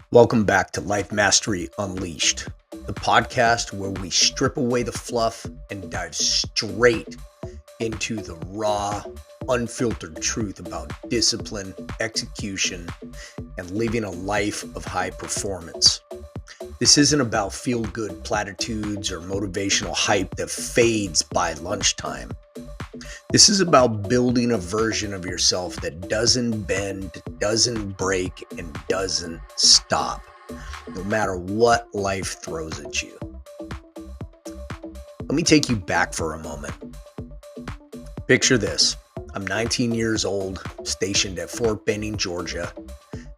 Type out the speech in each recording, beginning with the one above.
Welcome back to Life Mastery Unleashed, the podcast where we strip away the fluff and dive straight into the raw, unfiltered truth about discipline, execution, and living a life of high performance. This isn't about feel-good platitudes or motivational hype that fades by lunchtime. This is about building a version of yourself that doesn't bend, doesn't break, and doesn't stop, no matter what life throws at you. Let me take you back for a moment. Picture this. I'm 19 years old, stationed at Fort Benning, Georgia.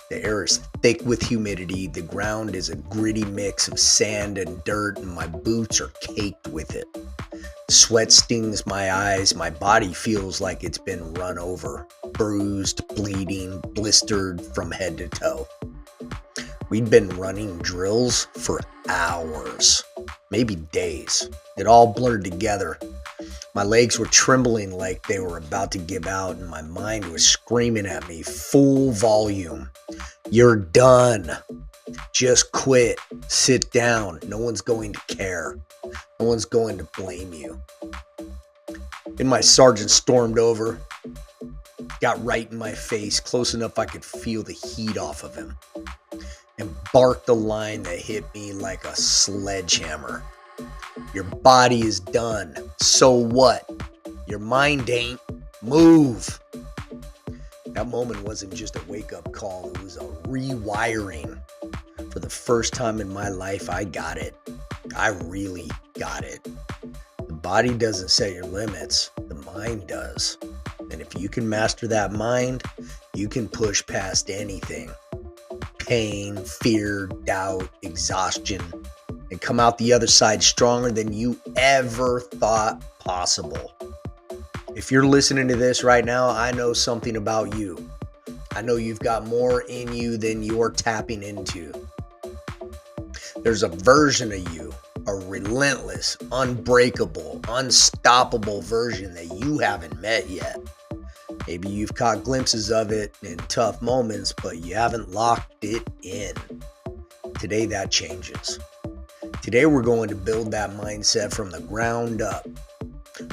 The air is thick with humidity. The ground is a gritty mix of sand and dirt, and my boots are caked with it. Sweat stings my eyes. My body feels like it's been run over, bruised, bleeding, blistered from head to toe. We'd been running drills for hours, maybe days. It all blurred together. My legs were trembling like they were about to give out, and my mind was screaming at me full volume. You're done. Just quit. Sit down. No one's going to care. No one's going to blame you. And my sergeant stormed over, got right in my face, close enough I could feel the heat off of him, and barked a line that hit me like a sledgehammer. Your body is done. So what? Your mind ain't. Move. That moment wasn't just a wake-up call. It was a rewiring. For the first time in my life, I got it. I really got it. The body doesn't set your limits. The mind does. And if you can master that mind, you can push past anything. Pain, fear, doubt, exhaustion, and come out the other side stronger than you ever thought possible. If you're listening to this right now, I know something about you. I know you've got more in you than you're tapping into. There's a version of you, a relentless, unbreakable, unstoppable version that you haven't met yet. Maybe you've caught glimpses of it in tough moments, but you haven't locked it in. Today that changes. Today we're going to build that mindset from the ground up.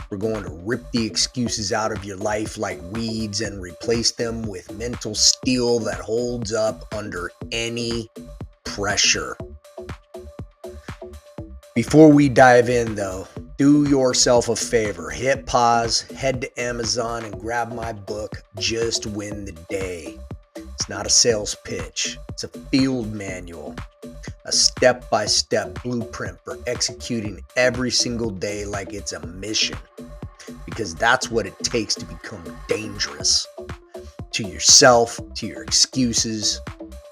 We're going to rip the excuses out of your life like weeds and replace them with mental steel that holds up under any pressure. Before we dive in though, do yourself a favor. Hit pause, head to Amazon and grab my book, Just Win the Day. It's not a sales pitch. It's a field manual. A step-by-step blueprint for executing every single day like it's a mission. Because that's what it takes to become dangerous. To yourself, to your excuses,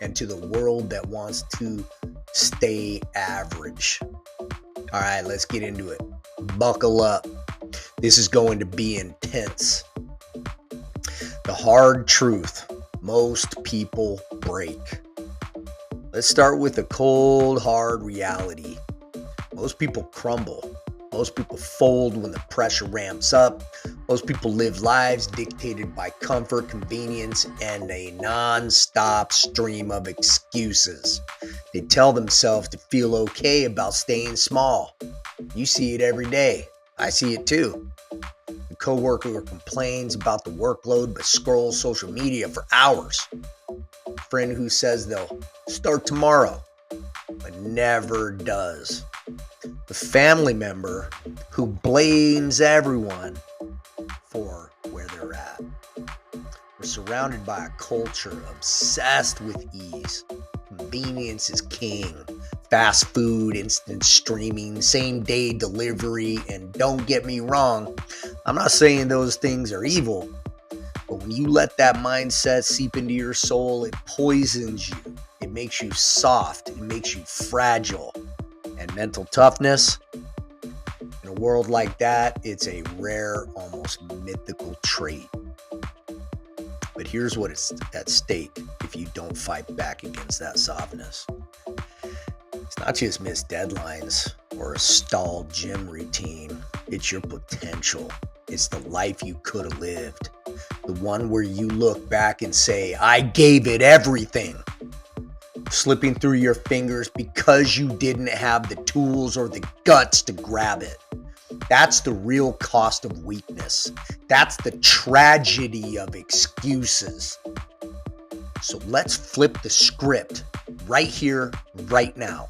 and to the world that wants to stay average. All right, let's get into it. Buckle up. This is going to be intense. The hard truth. Most people break. Let's start with the cold, hard reality. Most people crumble. Most people fold when the pressure ramps up. Most people live lives dictated by comfort, convenience, and a non-stop stream of excuses. They tell themselves to feel okay about staying small. You see it every day. I see it too. The coworker complains about the workload but scrolls social media for hours. A friend who says they'll start tomorrow but never does. The family member who blames everyone for where they're at. We're surrounded by a culture obsessed with ease. Convenience is king. Fast food, instant streaming, same day delivery, and don't get me wrong, I'm not saying those things are evil, but when you let that mindset seep into your soul, it poisons you. It makes you soft. It makes you fragile. And mental toughness, in a world like that, it's a rare, almost mythical trait. But here's what is at stake if you don't fight back against that softness. It's not just missed deadlines or a stalled gym routine. It's your potential. It's the life you could have lived. The one where you look back and say, I gave it everything. slipping through your fingers because you didn't have the tools or the guts to grab it. That's the real cost of weakness. That's the tragedy of excuses. So let's flip the script right here, right now.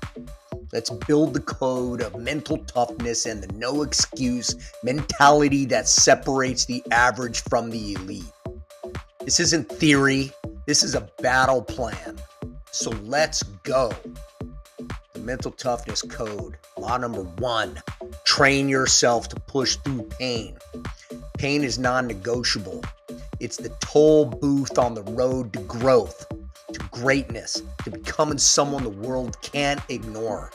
Let's build the code of mental toughness and the no excuse mentality that separates the average from the elite. This isn't theory. This is a battle plan. So let's go. The Mental Toughness Code. Law number 1, train yourself to push through pain. Pain is non-negotiable. It's the toll booth on the road to growth, to greatness, to becoming someone the world can't ignore.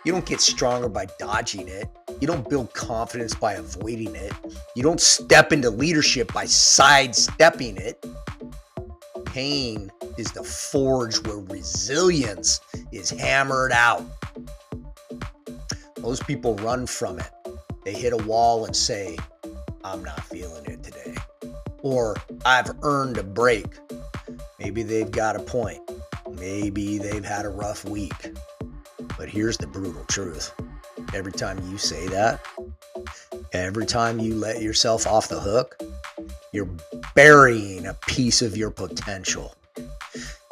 You don't get stronger by dodging it. You don't build confidence by avoiding it. You don't step into leadership by sidestepping it. Pain is the forge where resilience is hammered out. Most people run from it. They hit a wall and say, I'm not feeling it today. Or I've earned a break. Maybe they've got a point. Maybe they've had a rough week. But here's the brutal truth. Every time you say that, every time you let yourself off the hook, you're burying a piece of your potential.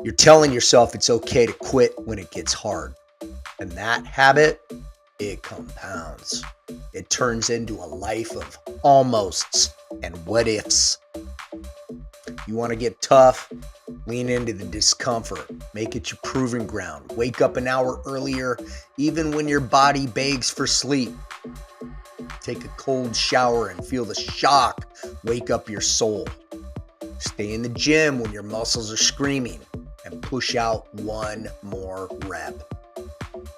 You're telling yourself it's okay to quit when it gets hard. And that habit, it compounds. It turns into a life of almosts and what ifs. You want to get tough? Lean into the discomfort. Make it your proving ground. Wake up an hour earlier, even when your body begs for sleep. Take a cold shower and feel the shock wake up your soul. Stay in the gym when your muscles are screaming and push out one more rep.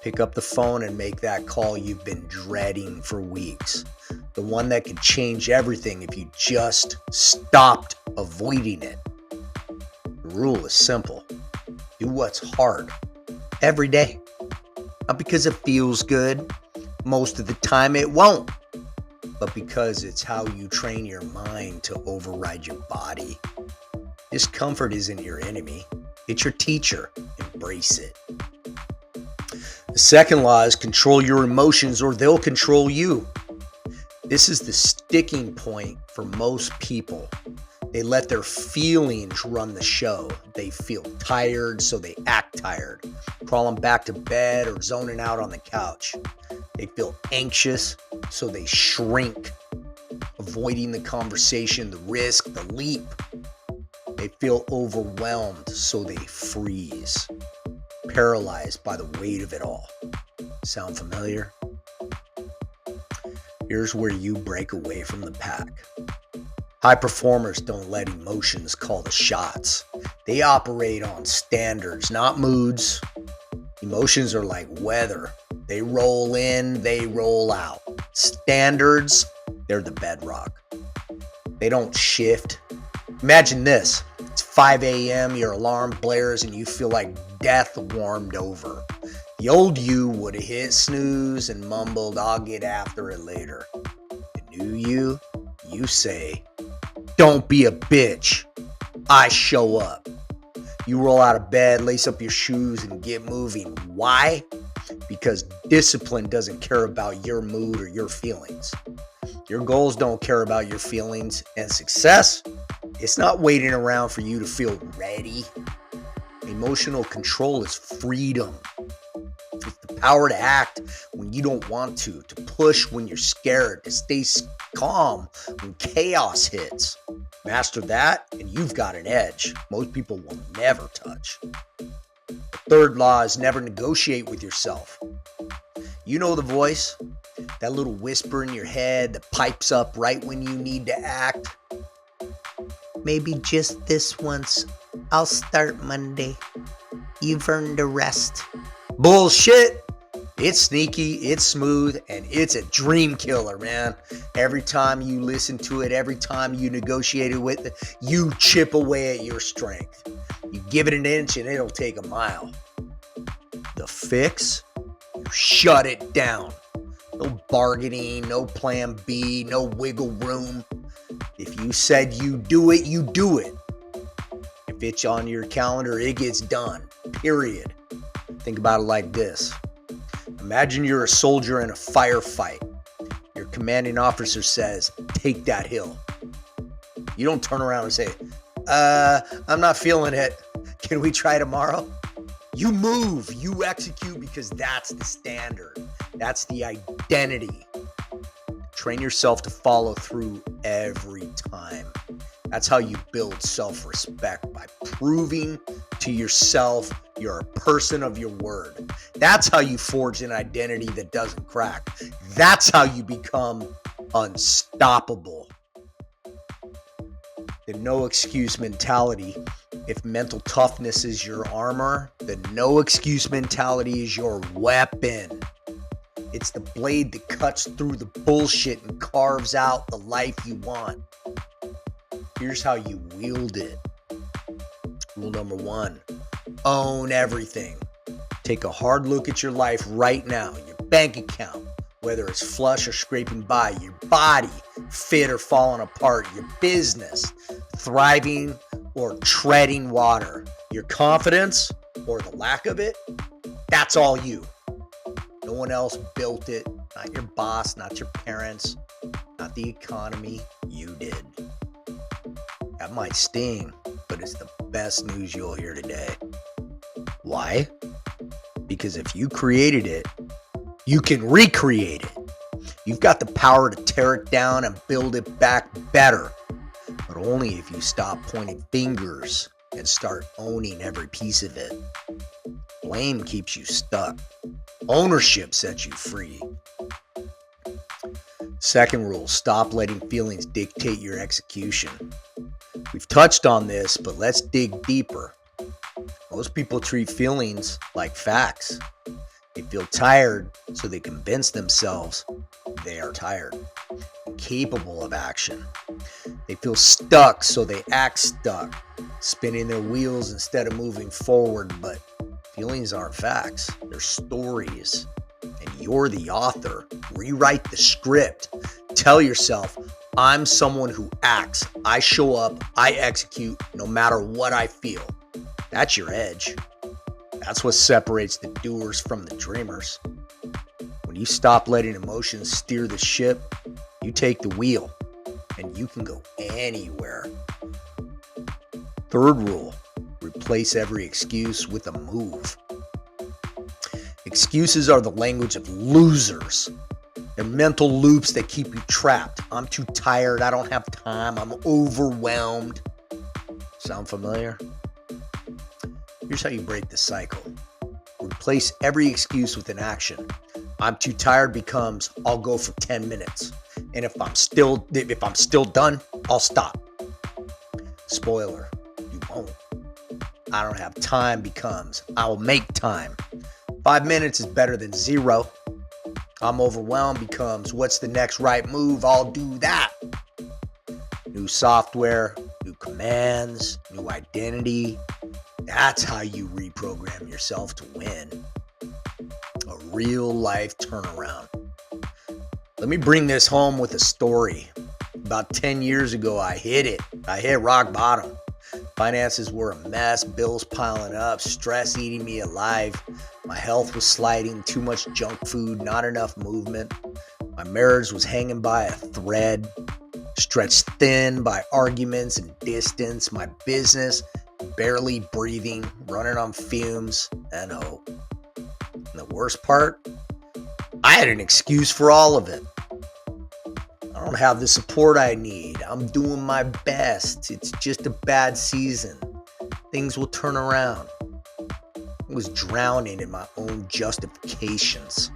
Pick up the phone and make that call you've been dreading for weeks. The one that could change everything if you just stopped avoiding it. The rule is simple. Do what's hard every day. Not because it feels good. Most of the time it won't. But because it's how you train your mind to override your body. Discomfort isn't your enemy. It's your teacher. Embrace it. The second law is control your emotions or they'll control you. This is the sticking point for most people. They let their feelings run the show. They feel tired, so they act tired, crawling back to bed or zoning out on the couch. They feel anxious, so they shrink, avoiding the conversation, the risk, the leap. They feel overwhelmed, so they freeze, paralyzed by the weight of it all. Sound familiar? Here's where you break away from the pack. High performers don't let emotions call the shots. They operate on standards, not moods. Emotions are like weather. They roll in, they roll out. Standards, they're the bedrock. They don't shift. Imagine this. It's 5 a.m., your alarm blares, and you feel like death warmed over. The old you would have hit snooze and mumbled, I'll get after it later. The new you say, don't be a bitch. I show up. You roll out of bed, lace up your shoes, and get moving. Why? Because discipline doesn't care about your mood or your feelings. Your goals don't care about your feelings. And success, it's not waiting around for you to feel ready. Emotional control is freedom. It's the power to act when you don't want to push when you're scared, to stay calm when chaos hits. Master that, and you've got an edge most people will never touch. The third law is never negotiate with yourself. You know the voice, that little whisper in your head that pipes up right when you need to act. Maybe just this once. I'll start Monday. You've earned a rest. Bullshit. It's sneaky, it's smooth, and it's a dream killer, man. Every time you listen to it, every time you negotiate with it, you chip away at your strength. You give it an inch and it'll take a mile. The fix? You shut it down. No bargaining, no plan B, no wiggle room. If you said you do it, you do it. If it's on your calendar, it gets done. period. Think about it like this. Imagine you're a soldier in a firefight. Your commanding officer says, take that hill. You don't turn around and say, I'm not feeling it. Can we try tomorrow? You move, you execute, because that's the standard. That's the identity. Train yourself to follow through every time. That's how you build self-respect, by proving to yourself you're a person of your word. That's how you forge an identity that doesn't crack. That's how you become unstoppable. The no-excuse mentality. If mental toughness is your armor, the no-excuse mentality is your weapon. It's the blade that cuts through the bullshit and carves out the life you want. Here's how you wield it. Rule number 1, own everything. Take a hard look at your life right now. Your bank account, whether it's flush or scraping by, your body, fit or falling apart, your business, thriving or treading water, your confidence or the lack of it, that's all you. No one else built it, not your boss, not your parents, not the economy, you did. That might sting, but it's the best news you'll hear today. Why? Because if you created it, you can recreate it. You've got the power to tear it down and build it back better, but only if you stop pointing fingers and start owning every piece of it. Blame keeps you stuck. Ownership sets you free. Second rule, stop letting feelings dictate your execution. We've touched on this, but let's dig deeper. Most people treat feelings like facts. They feel tired, so they convince themselves they are tired, capable of action. They feel stuck, so they act stuck, spinning their wheels instead of moving forward. But feelings aren't facts, they're stories. And you're the author. Rewrite the script. Tell yourself, I'm someone who acts. I show up, I execute, no matter what I feel. That's your edge. That's what separates the doers from the dreamers. When you stop letting emotions steer the ship, you take the wheel, and you can go anywhere. Third rule, replace every excuse with a move. Excuses are the language of losers. They're mental loops that keep you trapped. I'm too tired. I don't have time. I'm overwhelmed. Sound familiar? Here's how you break the cycle. Replace every excuse with an action. I'm too tired becomes I'll go for 10 minutes. And if I'm still done, I'll stop. Spoiler, you won't. I don't have time becomes I'll make time. 5 minutes is better than 0. I'm overwhelmed becomes what's the next right move? I'll do that. New software, new commands, new identity. That's how you reprogram yourself to win. A real life turnaround. Let me bring this home with a story. About 10 years ago, I hit it. I hit rock bottom. Finances were a mess, bills piling up, stress eating me alive. My health was sliding, too much junk food, not enough movement. My marriage was hanging by a thread, stretched thin by arguments and distance. My business barely breathing, running on fumes and hope. And the worst part, I had an excuse for all of it. I don't have the support I need. I'm doing my best. It's just a bad season. Things will turn around. I was drowning in my own justifications.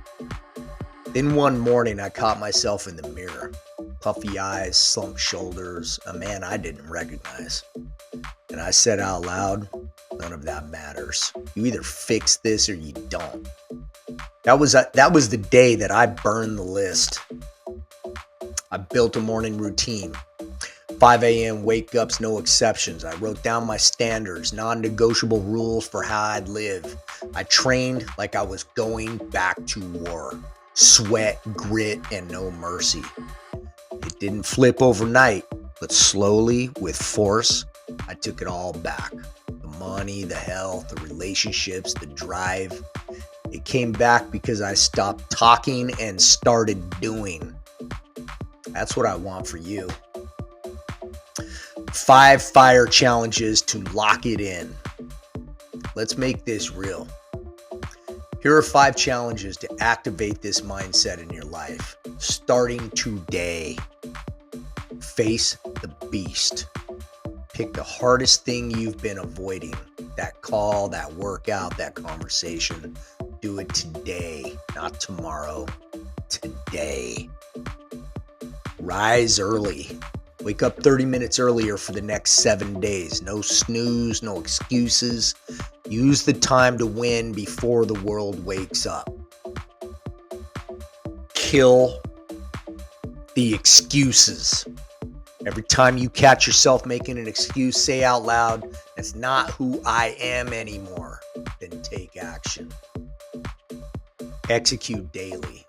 Then one morning, I caught myself in the mirror. Puffy eyes, slumped shoulders, a man I didn't recognize. And I said out loud, none of that matters. You either fix this or you don't. That was the day that I burned the list. I built a morning routine. 5 a.m. wake-ups, no exceptions. I wrote down my standards, non-negotiable rules for how I'd live. I trained like I was going back to war. Sweat, grit, and no mercy. It didn't flip overnight, but slowly, with force, I took it all back. The money, the health, the relationships, the drive. It came back because I stopped talking and started doing. That's what I want for you. 5 fire challenges to lock it in. Let's make this real. Here are 5 challenges to activate this mindset in your life, starting today. Face the beast. Pick the hardest thing you've been avoiding. That call, that workout, that conversation. Do it today, not tomorrow. Today. Rise early. Wake up 30 minutes earlier for the next 7 days. No snooze, no excuses. Use the time to win before the world wakes up. Kill the excuses. Every time you catch yourself making an excuse, say out loud, "That's not who I am anymore." Then take action. Execute daily.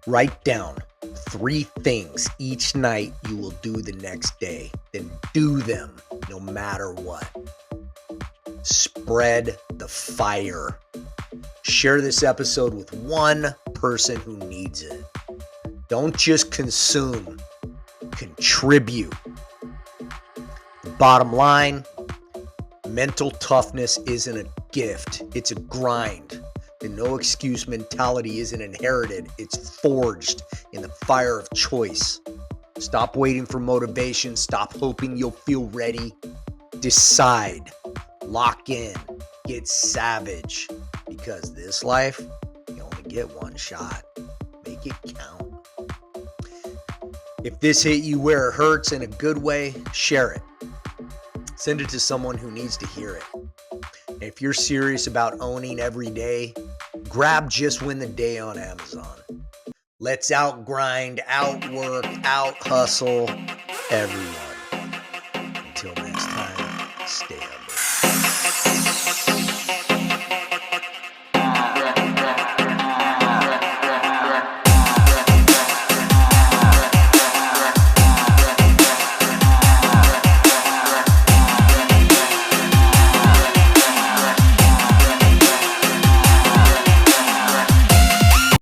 Write down 3 things each night you will do the next day. Then do them no matter what. Spread the fire. Share this episode with one person who needs it. Don't just consume, contribute. The bottom line, mental toughness isn't a gift, it's a grind. The no excuse mentality isn't inherited, it's forged in the fire of choice. Stop waiting for motivation, stop hoping you'll feel ready. Decide, lock in, get savage, because this life, you only get one shot. Make it count. If this hit you where it hurts in a good way, share it. Send it to someone who needs to hear it. And if you're serious about owning every day, grab Just Win the Day on Amazon. Let's outgrind, outwork, out hustle everyone. Until next time, stay humble.